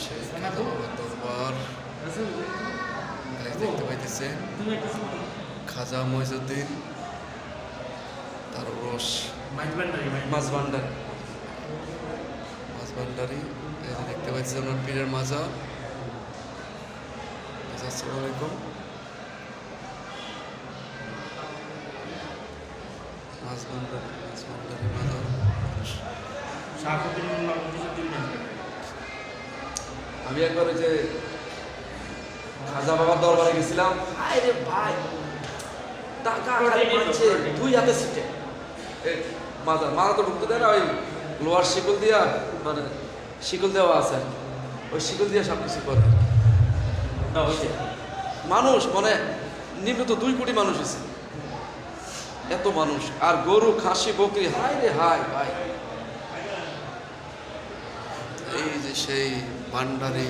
সেই খাজা বাবার দরবার দেখতে পাইতেছেন খাজা মইজুদ্দিন তার রস মাছ ভান্ডারি এই যে দেখতে পাচ্ছি ওনার পীরের মাজার। আসসালামু আলাইকুম। মাছ ভান্ডারি মাজার। আমি একবার ওই যে খাজা বাবার দরবারে গেছিলাম, আরে ভাই টাকা খালি মানছে দুই হাতে সিটে মাথা তো ঢুকতে দেয় না, ওই লোহার শিকল দিয়া, মানে শিকল দেওয়া আছে, ওই শিকল দিয়ে সব কিছু করে মানুষ, মানে নিম্নত 2 কোটি মানুষ হয়েছে, এত মানুষ। আর গরু খাসি বকরি, হাই রে হাই ভাই। এই যে সেই ভান্ডারি